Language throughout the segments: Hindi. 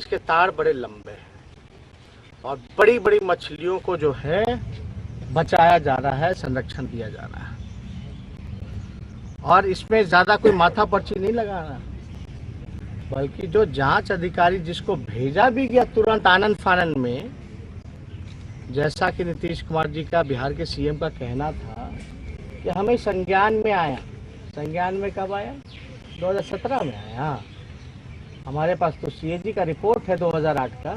इसके तार बड़े लंबे हैं और बड़ी बड़ी मछलियों को जो है बचाया जा रहा है, संरक्षण दिया जा रहा है। और इसमें ज़्यादा कोई माथा पर्ची नहीं लगाना, बल्कि जो जांच अधिकारी जिसको भेजा भी गया तुरंत आनंद फानन में, जैसा कि नीतीश कुमार जी का, बिहार के सीएम का कहना था कि हमें संज्ञान में आया। संज्ञान में कब आया? 2017 में आया। हमारे पास तो सीएजी का रिपोर्ट है 2008 का,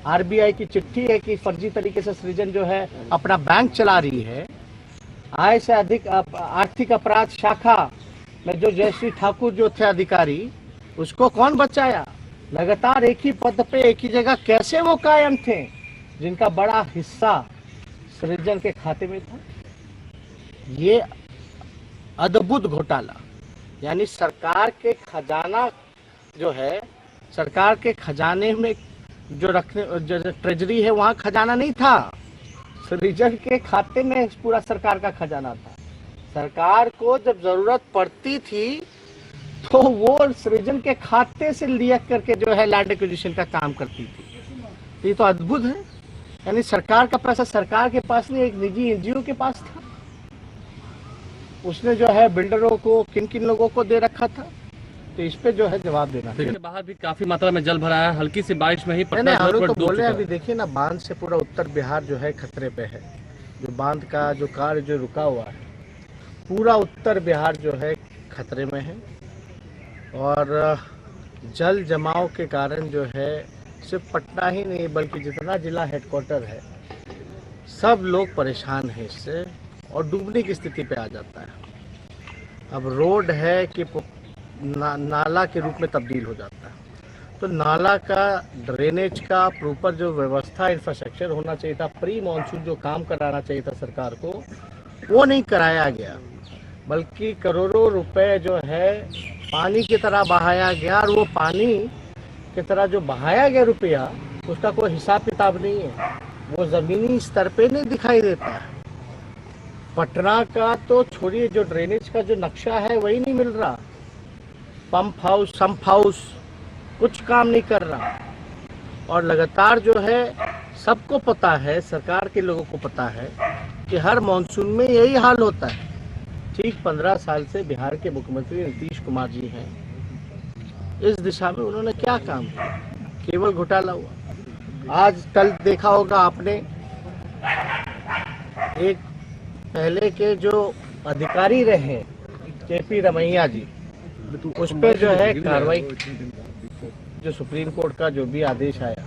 आरबीआई की चिट्ठी है कि फर्जी तरीके से सृजन जो है अपना बैंक चला रही है। आय से अधिक आर्थिक अपराध शाखा में जो जयश्री ठाकुर जो थे अधिकारी, उसको कौन बचाया? लगातार एक ही पद पे एक ही जगह कैसे वो कायम थे, जिनका बड़ा हिस्सा सृजन के खाते में था। ये अद्भुत घोटाला, यानी सरकार के खजाना जो है, सरकार के खजाने में जो ट्रेजरी है वहाँ खजाना नहीं था, सृजन के खाते में पूरा सरकार का खजाना था। सरकार को जब जरूरत पड़ती थी तो वो सृजन के खाते से लिया करके जो है लैंड एक्विजिशन का काम करती थी। ये तो अद्भुत है, यानी सरकार का पैसा सरकार के पास नहीं, एक निजी एनजीओ के पास था। उसने जो है बिल्डरों को, किन किन लोगों को दे रखा था, तो इस पे जो है जवाब देना चाहिए। बाहर भी काफी मात्रा में जल भरा है, हल्की सी बारिश में ही पटना हम लोग तो बोले। अभी देखिए ना, बांध से पूरा उत्तर बिहार जो है खतरे पे है। जो बांध का जो कार्य जो रुका हुआ है, पूरा उत्तर बिहार जो है खतरे में है। और जल जमाव के कारण जो है सिर्फ पटना ही नहीं बल्कि जितना जिला हेडक्वार्टर है, सब लोग परेशान हैं इससे और डूबने की स्थिति पे आ जाता है। अब रोड है कि नाला के रूप में तब्दील हो जाता है। तो नाला का, ड्रेनेज का प्रॉपर जो व्यवस्था, इंफ्रास्ट्रक्चर होना चाहिए था, प्री मानसून जो काम कराना चाहिए था सरकार को, वो नहीं कराया गया, बल्कि करोड़ों रुपए जो है पानी की तरह बहाया गया। और वो पानी की तरह जो बहाया गया रुपया, उसका कोई हिसाब किताब नहीं है, वो ज़मीनी स्तर पे नहीं दिखाई देता है। पटना का तो छोड़िए, जो ड्रेनेज का जो नक्शा है वही नहीं मिल रहा। पंप हाउस, सम्प हाउस कुछ काम नहीं कर रहा। और लगातार जो है, सबको पता है, सरकार के लोगों को पता है कि हर मानसून में यही हाल होता है। ठीक 15 साल से बिहार के मुख्यमंत्री नीतीश कुमार जी हैं, इस दिशा में उन्होंने क्या काम किया? केवल घोटाला हुआ। आज कल देखा होगा आपने, एक पहले के जो अधिकारी रहे केपी रमैया जी, उस पर जो है कार्रवाई, जो सुप्रीम कोर्ट का जो भी आदेश आया।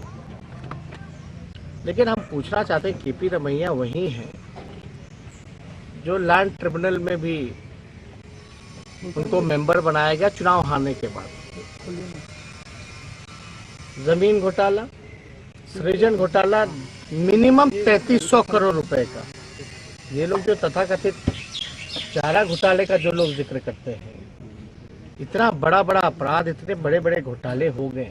लेकिन हम पूछना चाहते हैं, केपी रमैया वही हैं जो लैंड ट्रिब्यूनल में भी उनको मेंबर बनाया गया चुनाव हारने के बाद। जमीन घोटाला, सृजन घोटाला, मिनिमम 3300 करोड़ रुपए का। ये लोग जो तथाकथित चारा घोटाले का जो लोग जिक्र करते हैं, इतना बड़ा बड़ा अपराध, इतने बड़े बड़े घोटाले हो गए,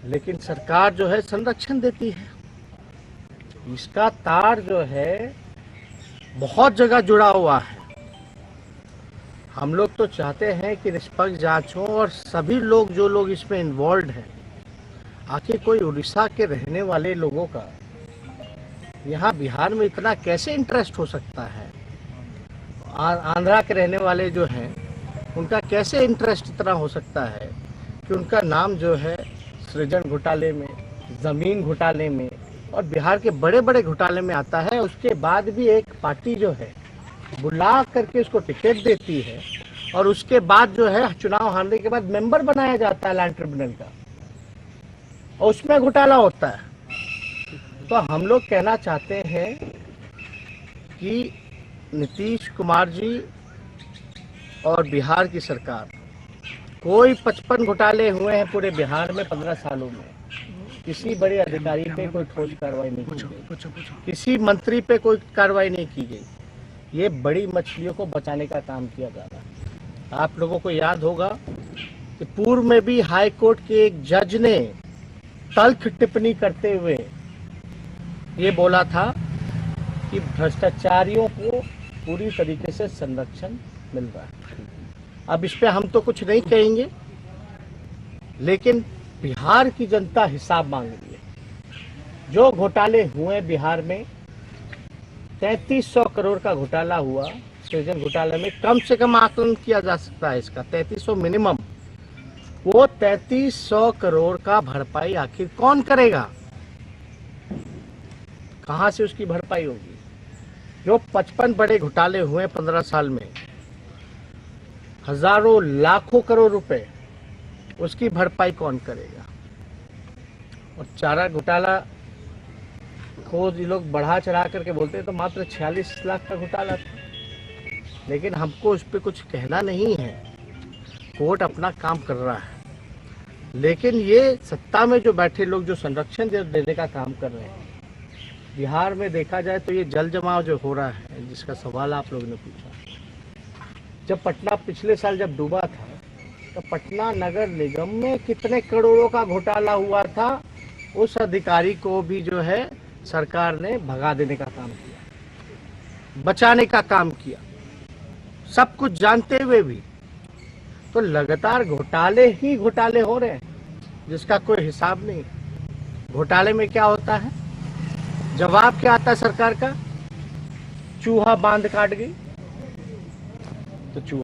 लेकिन सरकार जो है संरक्षण देती है। इसका तार जो है बहुत जगह जुड़ा हुआ है। हम लोग तो चाहते हैं कि निष्पक्ष जांच हो और सभी लोग, जो लोग इसमें इन्वॉल्व हैं, आखिर कोई उड़ीसा के रहने वाले लोगों का यहाँ बिहार में इतना कैसे इंटरेस्ट हो सकता है? आंध्रा के रहने वाले जो हैं, उनका कैसे इंटरेस्ट इतना हो सकता है कि उनका नाम जो है सृजन घोटाले में, ज़मीन घोटाले में और बिहार के बड़े बड़े घोटाले में आता है। उसके बाद भी एक पार्टी जो है बुला करके उसको टिकट देती है और उसके बाद जो है चुनाव हारने के बाद मेंबर बनाया जाता है लैंड ट्रिब्यूनल का, और उसमें घोटाला होता है। तो हम लोग कहना चाहते हैं कि नीतीश कुमार जी और बिहार की सरकार, कोई 55 घोटाले हुए हैं पूरे बिहार में 15 सालों में, किसी बड़े अधिकारी पे कोई ठोस कार्रवाई नहीं की गई, किसी मंत्री पे कोई कार्रवाई नहीं की गई। ये बड़ी मछलियों को बचाने का काम किया जा रहा है। आप लोगों को याद होगा कि पूर्व में भी हाई कोर्ट के एक जज ने तल्ख टिप्पणी करते हुए ये बोला था कि भ्रष्टाचारियों को पूरी तरीके से संरक्षण मिल रहा है। अब इस पे हम तो कुछ नहीं कहेंगे, लेकिन बिहार की जनता हिसाब मांग रही है। जो घोटाले हुए बिहार में, 3300 करोड़ का घोटाला हुआ सृजन घोटाले में, कम से कम आकलन किया जा सकता है इसका 3300 मिनिमम। वो 3300 करोड़ का भरपाई आखिर कौन करेगा? कहां से उसकी भरपाई होगी? जो 55 बड़े घोटाले हुए 15 साल में, हजारों लाखों करोड़ रुपए, उसकी भरपाई कौन करेगा? और चारा घोटाला को ये लोग बढ़ा चढ़ा करके बोलते हैं तो मात्र 46 लाख का घोटाला था, लेकिन हमको उस पर कुछ कहना नहीं है। कोर्ट अपना काम कर रहा है, लेकिन ये सत्ता में जो बैठे लोग जो संरक्षण देने का काम कर रहे हैं, बिहार में देखा जाए तो ये जल जमाव जो हो रहा है, जिसका सवाल आप लोगों ने पूछा, जब पटना पिछले साल जब डूबा था तो पटना नगर निगम में कितने करोड़ों का घोटाला हुआ था, उस अधिकारी को भी जो है सरकार ने भगा देने का काम किया, बचाने का काम किया, सब कुछ जानते हुए भी। तो लगातार घोटाले ही घोटाले हो रहे हैं, जिसका कोई हिसाब नहीं। घोटाले में क्या होता है, जवाब क्या आता है सरकार का? चूहा बांध काट गई तो चूहा